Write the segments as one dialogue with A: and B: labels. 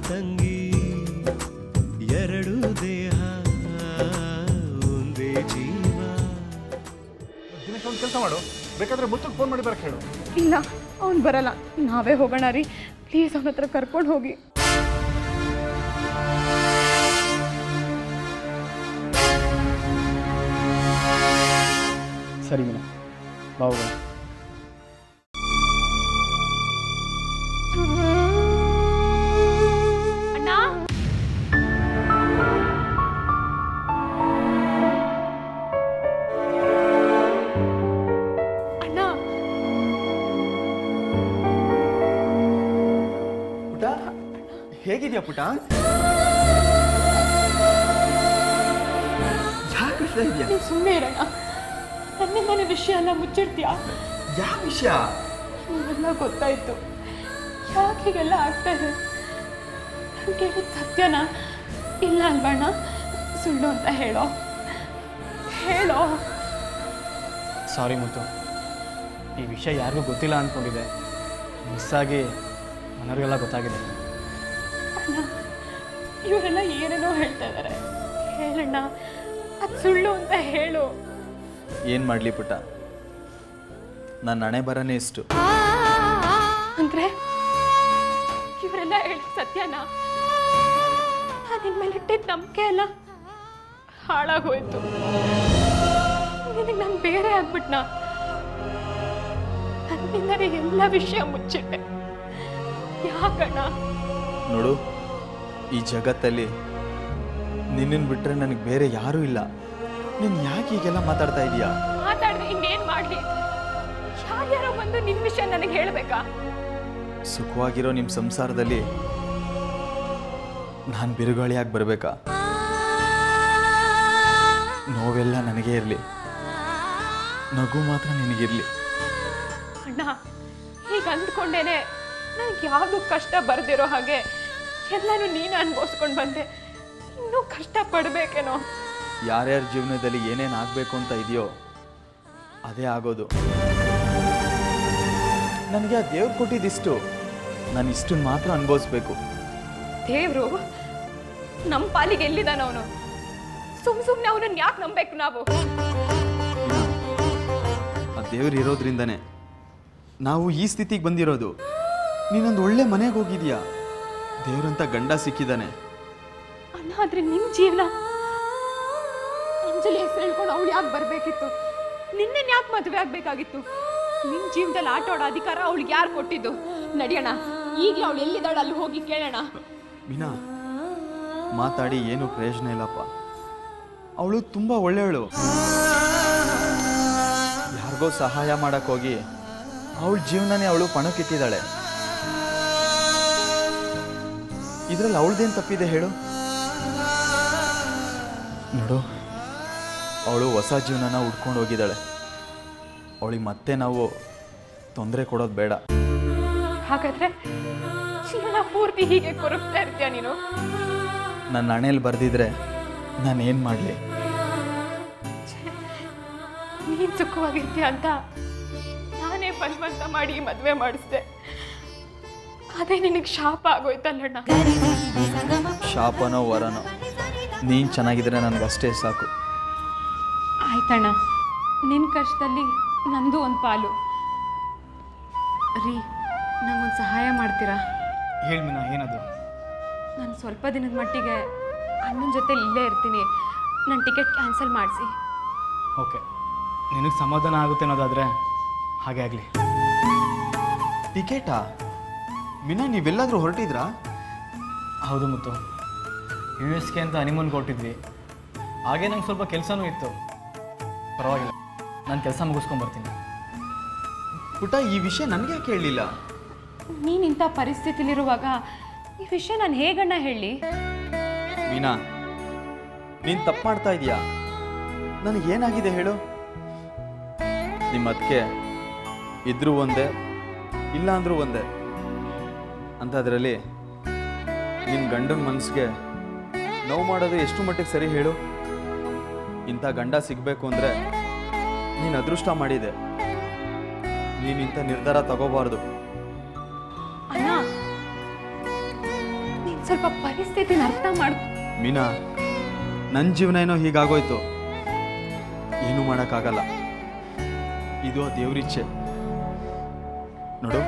A: ತಂಗಿ ಎರಡು ದೇಹ ಒಂದೇ ಜೀವ.
B: ದಿನೇಶ್ ಒಂದು ಕೆಲಸ ಮಾಡು, ಬೇಕಾದ್ರೆ ಮುತ್ತಕ್ಕೆ ಫೋನ್ ಮಾಡಿ ಬರಕ್ಕೆ ಹೇಳು.
C: ಇಲ್ಲ ಅವ್ನು ಬರಲ್ಲ, ನಾವೇ ಹೋಗೋಣ ರೀ. ಪ್ಲೀಸ್ ಅವನ ಹತ್ರ ಕರ್ಕೊಂಡು ಹೋಗಿ.
B: ಸರಿ ಮೀನಾ, ಬಾವು.
C: ಅಣ್ಣ ಅಣ್ಣ,
B: ಪುಟ ಹೇಗಿದ್ಯಾ ಪುಟ? ಯಾಕೆ ಇದೆಯಾ?
C: ನೀನು ಸುಮ್ಮನೆ ಇರೋಣ. ನನ್ನಿಂದನೇ ವಿಷಯ ಎಲ್ಲ ಮುಚ್ಚಿಡ್ತೀಯಾ?
B: ಯಾವ ವಿಷಯ?
C: ಇವೆಲ್ಲ ಗೊತ್ತಾಯ್ತು. ಯಾಕೆ ಹೀಗೆಲ್ಲ ಆಗ್ತಾ ಇದೆ? ನಾನು ಕೇಳಿದ ಸತ್ಯನಾ ಇಲ್ಲ ಅಲ್ವಣ್ಣ? ಸುಳ್ಳು ಅಂತ ಹೇಳೋ.
B: ಸಾರಿ ಮುತ್ತು, ಈ ವಿಷಯ ಯಾರಿಗೂ ಗೊತ್ತಿಲ್ಲ ಅಂದ್ಕೊಂಡಿದ್ದೆ. ಮಿಸ್ ಆಗಿ ಮನೆಯವರಿಗೆಲ್ಲ ಗೊತ್ತಾಗಿದೆ.
C: ಅಣ್ಣ, ಇವರೆಲ್ಲ ಏನೇನೋ ಹೇಳ್ತಾ ಇದ್ದಾರೆ. ಹೇಳಣ್ಣ, ಅದು ಸುಳ್ಳು ಅಂತ ಹೇಳು.
D: ಏನು ಮಾಡಲಿ ಪುಟ್ಟ, ನನ್ನ ಹಣೆ ಬರನೇ ಇಷ್ಟು.
C: ಅಂದ್ರೆ ಇವರೆಲ್ಲ ಹೇಳಿದ ಸತ್ಯನಾ? ನಾನು ನಿನ್ನ ಮೇಲೆ ಇಟ್ಟಿದ್ದ ನಂಬಿಕೆ ಎಲ್ಲ ಹಾಳಾಗೋಯ್ತು. ನಿನಗೆ ನಾನು ಬೇರೆ ಆಗ್ಬಿಟ್ನ? ನನ್ನಿಂದಲೇ ಎಲ್ಲ ವಿಷಯ ಮುಚ್ಚಿಟ್ಟೆ. ಯಾಕಣ್ಣ?
D: ನೋಡು, ಈ ಜಗತ್ತಲ್ಲಿ ನಿನ್ನನ್ನು ಬಿಟ್ಟರೆ ನನಗೆ ಬೇರೆ ಯಾರೂ ಇಲ್ಲ. ನೀನು ಯಾಕೆ ಹೀಗೆಲ್ಲ ಮಾತಾಡ್ತಾ ಇದೀಯಾ?
C: ಮಾತಾಡಿದ್ರೆ ಇನ್ನೇನು ಮಾಡಲಿ? ಯಾರ್ಯಾರೋ ಬಂದು ನಿನ್ನ ವಿಷಯ ನನಗೆ ಹೇಳಬೇಕಾ?
D: ಸುಖವಾಗಿರೋ ನಿಮ್ಮ ಸಂಸಾರದಲ್ಲಿ ನಾನು ಬಿರುಗಾಳಿಯಾಗಿ ಬರಬೇಕಾ? ನೋವೆಲ್ಲ ನನಗೇ ಇರಲಿ, ನಗು ಮಾತ್ರ ನಿನಗಿರಲಿ.
C: ಅಣ್ಣ, ಈಗ ಅಂದ್ಕೊಂಡೇನೆ ನನಗೆ ಯಾವುದು ಕಷ್ಟ ಬರ್ದಿರೋ ಹಾಗೆ ಎಲ್ಲನೂ ನೀನು ಅನುಭವಿಸ್ಕೊಂಡು ಬಂದೆ. ಇನ್ನೂ ಕಷ್ಟ ಪಡಬೇಕೇನೋ?
D: ಯಾರ್ಯಾರ ಜೀವನದಲ್ಲಿ ಏನೇನು ಆಗಬೇಕು ಅಂತ ಇದೆಯೋ ಅದೇ ಆಗೋದು. ನನಗೆ ಆ ದೇವ್ರು ಕೊಟ್ಟಿದ್ದಿಷ್ಟು, ನಾನು ಇಷ್ಟನ್ನು ಮಾತ್ರ ಅನುಭವಿಸ್ಬೇಕು.
C: ದೇವ್ರು ನಮ್ಮ ಪಾಲಿಗೆ ಎಲ್ಲಿದ್ದಾನ ಅವನು? ಸುಮ್ಮನೆ ಅವನನ್ನು ಯಾಕೆ ನಂಬೇಕು ನಾವು?
D: ಆ ದೇವ್ರು ಇರೋದ್ರಿಂದನೇ ನಾವು ಈ ಸ್ಥಿತಿಗೆ ಬಂದಿರೋದು. ನೀನೊಂದು ಒಳ್ಳೆ ಮನೆಗೆ ಹೋಗಿದ್ಯಾ, ದೇವ್ರಂತ ಗಂಡ ಸಿಕ್ಕಿದ್ದಾನೆ.
C: ಅಣ್ಣ, ಆದ್ರೆ ನಿನ್ನ ಜೀವನ ಅಂಜಲಿ ಹೆಸರು ಹೇಳ್ಕೊಂಡು ಅವಳು ಯಾಕೆ ಬರಬೇಕಿತ್ತು? ನಿನ್ನೇನು ಯಾಕೆ ಮದುವೆ ಆಗಬೇಕಾಗಿತ್ತು? ನಿನ್ನ ಜೀವನದಲ್ಲಿ ಆಟ ಆಡೋ ಅಧಿಕಾರ ಅವಳಿಗೆ ಯಾರು ಕೊಟ್ಟಿದ್ದು? ನಡಿಯೋಣ, ಈಗಲೇ ಅವಳು ಎಲ್ಲಿದ್ದಾಳು ಅಲ್ಲಿ ಹೋಗಿ ಕೇಳೋಣ.
D: ಮೀನಾ, ಮಾತಾಡಿ ಏನು ಪ್ರಯೋಜನ ಇಲ್ಲಪ್ಪ. ಅವಳು ತುಂಬ ಒಳ್ಳೆಯವಳು. ಯಾರಿಗೋ ಸಹಾಯ ಮಾಡಕ್ಕೆ ಹೋಗಿ ಅವಳ ಜೀವನನೇ ಅವಳು ಪಣಕ್ಕಿಟ್ಟಿದ್ದಾಳೆ. ಇದರಲ್ಲಿ ಅವಳದೇನು ತಪ್ಪಿದೆ ಹೇಳು? ನೋಡು, ಅವಳು ಹೊಸ ಜೀವನನ ಹುಡ್ಕೊಂಡು ಹೋಗಿದ್ದಾಳೆ. ಅವಳಿಗೆ ಮತ್ತೆ ನಾವು ತೊಂದರೆ ಕೊಡೋದು ಬೇಡ.
C: ಹಾಗಾದ್ರೆ ಜೀವನ ಪೂರ್ತಿ ಹೀಗೆ ಕೊರಗ್ತಾ ಇರ್ತೀಯ ನೀನು?
D: ನನ್ನ ಹಣೆಯಲ್ಲಿ ಬರೆದಿದ್ರೆ ನಾನು ಏನು ಮಾಡಲಿ?
C: ನೀನು ಸುಖವಾಗಿರ್ತೀಯ ಅಂತ ನಾನೇ ಬಲವಂತ ಮಾಡಿ ಮದುವೆ ಮಾಡಿಸ್ದೆ. ಅದೇ ನಿನಗೆ ಶಾಪ ಆಗೋಯ್ತಲ್ಲಣ್ಣ.
D: ಶಾಪನೋ ವರನೋ, ನೀನು ಚೆನ್ನಾಗಿದ್ರೆ ನನಗಷ್ಟೇ ಸಾಕು.
C: ಆಯ್ತಣ್ಣ, ನಿನ್ನ ಕಷ್ಟದಲ್ಲಿ ನಂದು ಒಂದು ಪಾಲು. ರೀ, ನಂಗೊಂದು ಸಹಾಯ ಮಾಡ್ತೀರಾ?
B: ಹೇಳಿ ಮೀನಾ, ಏನದು?
C: ನಾನು ಸ್ವಲ್ಪ ದಿನದ ಮಟ್ಟಿಗೆ ಅಣ್ಣನ ಜೊತೆ ಇಲ್ಲೇ ಇರ್ತೀನಿ. ನನ್ನ ಟಿಕೆಟ್ ಕ್ಯಾನ್ಸಲ್ ಮಾಡಿಸಿ.
B: ಓಕೆ, ನಿನಗೆ ಸಮಾಧಾನ ಆಗುತ್ತೆ ಅನ್ನೋದಾದರೆ ಹಾಗೆ ಆಗಲಿ.
D: ಟಿಕೆಟಾ? ಮೀನಾ, ನೀವೆಲ್ಲಾದರೂ ಹೊರಟಿದ್ರಾ?
B: ಹೌದು ಮುತ್ತು, US ಗೆ ಅಂತ ಹನಿಮೂನ್ಗೆ ಹೊರಟಿದ್ವಿ. ಹಾಗೆ ನಂಗೆ ಸ್ವಲ್ಪ ಕೆಲಸನೂ ಇತ್ತು. ಪರವಾಗಿಲ್ಲ, ನಾನು ಕೆಲಸ ಮುಗಿಸ್ಕೊಂಡ್ಬರ್ತೀನಿ.
D: ಪುಟ್ಟ, ಈ ವಿಷಯ ನನಗೆ ಯಾಕೆ ಹೇಳಲಿಲ್ಲ?
C: ನೀನು ಇಂಥ ಪರಿಸ್ಥಿತಿಲಿರುವಾಗ ಈ ವಿಷಯ ನಾನು ಹೇಗಣ್ಣ ಹೇಳಿ?
D: ಮೀನಾ, ನೀನು ತಪ್ಪು ಮಾಡ್ತಾ ಇದೀಯಾ. ನನಗೇನಾಗಿದೆ ಹೇಳು? ನಿಮ್ಮ ಅದಕ್ಕೆ ಇದ್ರೂ ಒಂದೇ, ಇಲ್ಲ ಅಂದರೂ ಒಂದೇ. ಅಂಥದ್ರಲ್ಲಿ ನಿನ್ನ ಗಂಡನ ಮನಸ್ಸಿಗೆ ನೋವು ಮಾಡೋದು ಎಷ್ಟು ಮಟ್ಟಿಗೆ ಸರಿ ಹೇಳು? ಇಂಥ ಗಂಡ ಸಿಗಬೇಕು ಅಂದರೆ ನೀನು ಅದೃಷ್ಟ ಮಾಡಿದೆ. ನೀನು ಇಂಥ ನಿರ್ಧಾರ ತಗೋಬಾರ್ದು.
C: ಅಣ್ಣ, ನೀನು ಸ್ವಲ್ಪ ಪರಿಸ್ಥಿತಿನ ಅರ್ಥ ಮಾಡ್ಕೊ.
D: ಮೀನಾ, ನನ್ನ ಜೀವನ ಏನೋ ಹೀಗಾಗೋಯ್ತು, ಏನೂ ಮಾಡೋಕ್ಕಾಗಲ್ಲ. ಇದು ಆ ದೇವ್ರಿಚ್ಛೆ. ನೋಡು,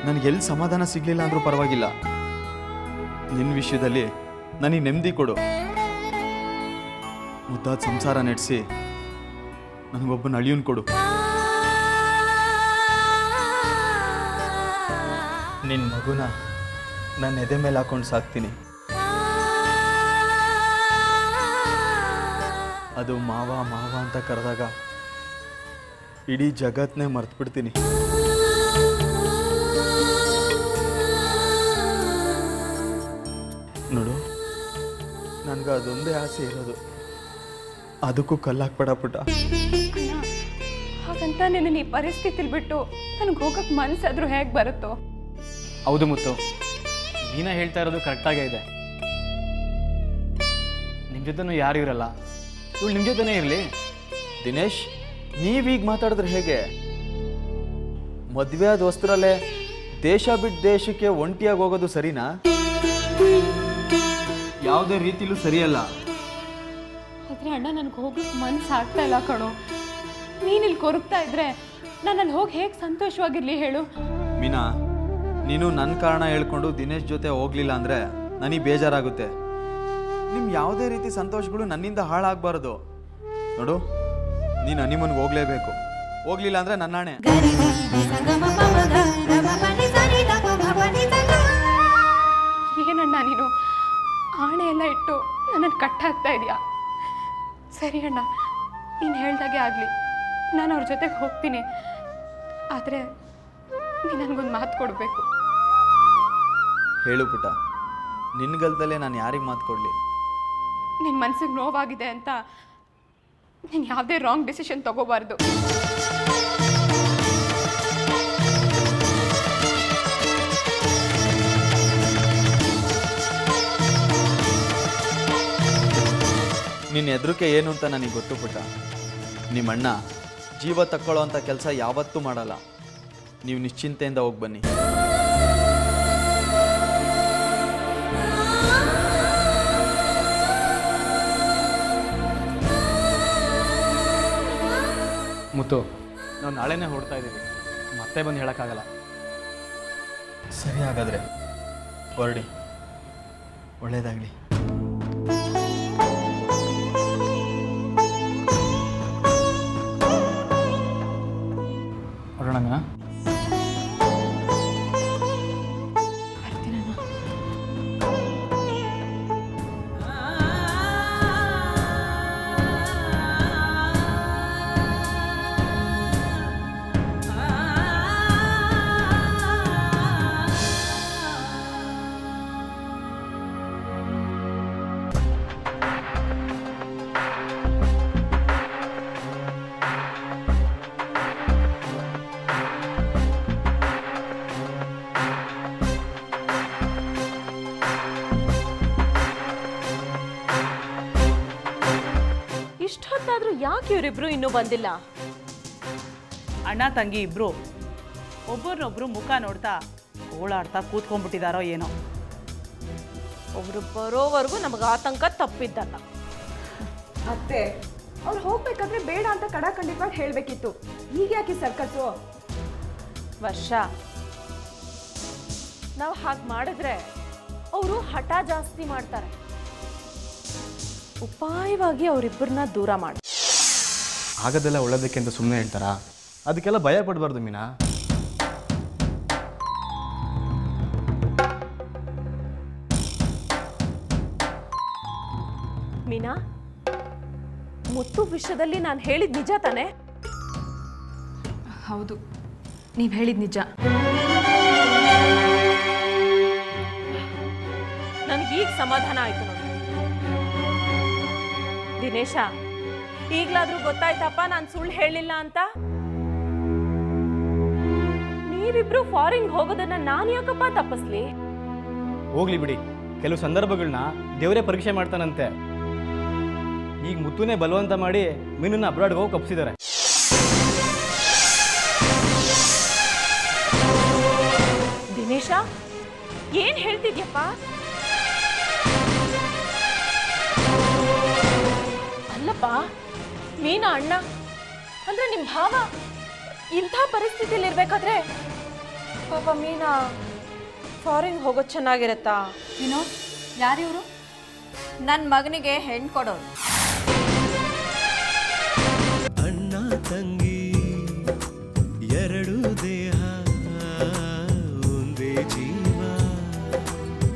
D: ನನಗೆಲ್ಲಿ ಸಮಾಧಾನ ಸಿಗಲಿಲ್ಲ ಅಂದರೂ ಪರವಾಗಿಲ್ಲ, ನಿನ್ನ ವಿಷಯದಲ್ಲಿ ನನಗೆ ನೆಮ್ಮದಿ ಕೊಡು. ಮುದ್ದಾದ ಸಂಸಾರ ನಡೆಸಿ ನನಗೊಬ್ಬನ ಅಳಿಯನ್ ಕೊಡು. ನಿನ್ನ ಮಗುನ ನನ್ನ ಎದೆ ಮೇಲೆ ಹಾಕೊಂಡು ಸಾಕ್ತೀನಿ. ಅದು ಮಾವ ಮಾವ ಅಂತ ಕರೆದಾಗ ಇಡೀ ಜಗತ್ತನ್ನೇ ಮರ್ತ್ಬಿಡ್ತೀನಿ. ನೋಡು, ನನಗೆ ಅದೊಂದೇ ಆಸೆ ಇರೋದು, ಅದಕ್ಕೂ ಕಲ್ಲಾಕ್ಬೇಡ ಪುಟ್ಟ.
C: ಹಾಗಂತ ನಿನ್ನ ಈ ಪರಿಸ್ಥಿತಿಲಿ ಬಿಟ್ಟು ನನಗೆ ಹೋಗಕ್ಕೆ ಮನಸ್ಸಾದ್ರೂ ಹೇಗೆ ಬರುತ್ತೋ?
B: ಹೌದು ಮುತ್ತು, ನೀನ ಹೇಳ್ತಾ ಇರೋದು ಕರೆಕ್ಟಾಗೇ ಇದೆ. ನಿಮ್ಮ ಜೊತೆನೂ ಯಾರು ಇರಲ್ಲ, ಇವಳು ನಿಮ್ಮ ಜೊತೆನೇ ಇರಲಿ.
D: ದಿನೇಶ್, ನೀವೀಗ ಮಾತಾಡಿದ್ರೆ ಹೇಗೆ? ಮದುವೆ ಆದ ವಸ್ತ್ರಲ್ಲೇ ದೇಶ ಬಿಟ್ಟು ದೇಶಕ್ಕೆ ಒಂಟಿಯಾಗಿ ಹೋಗೋದು ಸರಿನಾ? ಯಾವುದೇ ರೀತಿಲೂ ಸರಿಯಲ್ಲ.
C: ಆದರೆ ಅಣ್ಣ, ನನಗೆ ಹೋಗಕ್ಕೆ ಮನಸ್ಸು ಆಗ್ತಾ ಇಲ್ಲ ಕಣೋ. ನೀನಿಲ್ಲಿ ಕೊರಗ್ತಾ ಇದ್ರೆ ನಾನು ಅಲ್ಲಿ ಹೋಗಿ ಹೇಗೆ ಸಂತೋಷವಾಗಿರಲಿ ಹೇಳು?
D: ಮೀನಾ, ನೀನು ನನ್ನ ಕಾರಣ ಹೇಳ್ಕೊಂಡು ದಿನೇಶ್ ಜೊತೆ ಹೋಗ್ಲಿಲ್ಲ ಅಂದರೆ ನನಗೆ ಬೇಜಾರಾಗುತ್ತೆ. ನಿಮ್ಮ ಯಾವುದೇ ರೀತಿ ಸಂತೋಷಗಳು ನನ್ನಿಂದ ಹಾಳಾಗಬಾರ್ದು. ನೋಡು, ನೀನು ಹನಿಮೂನ್ಗೆ ಹೋಗಲೇಬೇಕು. ಹೋಗ್ಲಿಲ್ಲ ಅಂದರೆ ನನ್ನಾಣೆ.
C: ಏನಣ್ಣ ನೀನು ಆಣೆ ಎಲ್ಲ ಇಟ್ಟು ನನ್ನನ್ನು ಕಟ್ಟಾಗ್ತಾ ಇದೆಯಾ? ಸರಿ ಅಣ್ಣ, ನೀನು ಹೇಳ್ದಾಗೆ ಆಗಲಿ, ನಾನು ಅವ್ರ ಜೊತೆಗೆ ಹೋಗ್ತೀನಿ. ಆದರೆ ನೀನು ನನಗೊಂದು ಮಾತು ಕೊಡಬೇಕು.
D: ಹೇಳು ಪುಟ್ಟ, ನಿನ್ಗಲ್ದಲ್ಲೇ ನಾನು ಯಾರಿಗೆ ಮಾತು ಕೊಡಲಿ?
C: ನಿನ್ನ ಮನಸ್ಸಿಗೆ ನೋವಾಗಿದೆ ಅಂತ ನೀನು ಯಾವುದೇ ರಾಂಗ್ ಡಿಸಿಷನ್ ತಗೋಬಾರ್ದು.
D: ನಿನ್ನ ಹೆದರಿಕೆ ಏನು ಅಂತ ನನಗೆ ಗೊತ್ತು ಪುಟ್ಟ. ನಿಮ್ಮಣ್ಣ ಜೀವ ತಕ್ಕೊಳ್ಳೋ ಅಂಥ ಕೆಲಸ ಯಾವತ್ತೂ ಮಾಡಲ್ಲ. ನೀವು ನಿಶ್ಚಿಂತೆಯಿಂದ ಹೋಗಿ ಬನ್ನಿ.
B: ಮುತ್ತು, ನಾವು ನಾಳೆನೇ ಹೊರಡ್ತಾ ಇದ್ದೀವಿ, ಮತ್ತೆ ಬಂದು ಹೇಳೋಕ್ಕಾಗಲ್ಲ.
D: ಸರಿ, ಹಾಗಾದರೆ ಹೊರಡಿ. ಒಳ್ಳೆಯದಾಗಲಿ.
B: ಹೊರಡೋಣ.
E: ಇಷ್ಟೊತ್ತಾದ್ರೂ ಯಾಕೆ ಇವರಿಬ್ರು ಇನ್ನೂ ಬಂದಿಲ್ಲ?
F: ಅಣ್ಣ ತಂಗಿ ಇಬ್ರು ಒಬ್ಬರನ್ನೊಬ್ರು ಮುಖ ನೋಡ್ತಾ ಓಳಾಡ್ತಾ ಕೂತ್ಕೊಂಡ್ಬಿಟ್ಟಿದಾರೋ ಏನೋ.
E: ಒಬ್ರು ಬರೋವರೆಗೂ ನಮಗೆ ಆತಂಕ ತಪ್ಪಿದ್ದಲ್ಲ.
G: ಅತ್ತೆ, ಅವ್ರು ಹೋಗ್ಬೇಕಾದ್ರೆ ಬೇಡ ಅಂತ ಕಡಾಖಂಡಿತವಾಗಿ ಹೇಳಬೇಕಿತ್ತು. ಈಗ ಯಾಕೆ ಸರ್ಕಸ್ಸು?
E: ವರ್ಷ ನಾವು ಹಾಗೆ ಮಾಡಿದ್ರೆ ಅವರು ಹಠ ಜಾಸ್ತಿ ಮಾಡ್ತಾರೆ. ಉಪಾಯವಾಗಿ ಅವರಿಬ್ಬರನ್ನ ದೂರ ಮಾಡಿ.
B: ಆಗೋದೆಲ್ಲ ಒಳ್ಳೇದಕ್ಕೆ ಅಂತ ಸುಮ್ಮನೆ ಹೇಳ್ತಾರಾ? ಅದಕ್ಕೆಲ್ಲ ಭಯ ಪಡಬಾರ್ದು ಮೀನಾ.
E: ಮೀನಾ, ಮುತ್ತು ವಿಷಯದಲ್ಲಿ ನಾನು ಹೇಳಿದ ನಿಜ ತಾನೆ?
C: ಹೌದು, ನೀವು ಹೇಳಿದ ನಿಜ.
E: ನನಗೀಗ ಸಮಾಧಾನ ಆಯ್ತು ನೋಡಿ. ದಿನೇಶ, ಈಗ್ಲಾದ್ರೂ ಗೊತ್ತಾಯ್ತಪ್ಪ ನಾನು ಸುಳ್ಳು ಹೇಳಿಲ್ಲ ಅಂತ? ನೀವಿಬ್ರು ಫಾರಿನ್ ಹೋಗೋದನ್ನ ನಾನು ಯಾಕಪ್ಪ ತಪ್ಪಿಸ್ಲಿ?
B: ಹೋಗ್ಲಿ ಬಿಡಿ, ಕೆಲವು ಸಂದರ್ಭಗಳನ್ನ ದೇವರೇ ಪರೀಕ್ಷೆ ಮಾಡ್ತಾನಂತೆ. ಈಗ ಮುತ್ತುನೇ ಬಲವಂತ ಮಾಡಿ ಮೀನನ್ನ ಅಬ್ರಾಡ್ಗೆ ಹೋಗಿ ಕಪ್ಪಿಸಿದ್ದಾರೆ.
E: ದಿನೇಶ, ಏನ್ ಹೇಳ್ತಿದ್ಯಪ್ಪ? ಅಪ್ಪ ಮೀನಾ ಅಣ್ಣ ಅಂದ್ರೆ ನಿಮ್ಮ ಭಾವ ಇಂಥ ಪರಿಸ್ಥಿತಿಯಲ್ಲಿ ಇರ್ಬೇಕಾದ್ರೆ ಪಾಪ ಮೀನಾ ಫಾರಿನ್ ಹೋಗೋದು ಚೆನ್ನಾಗಿರತ್ತಾ?
H: ವಿನೋದ್, ಯಾರಿವರು? ನನ್ನ ಮಗನಿಗೆ ಹೆಣ್ಣು ಕೊಡೋರು.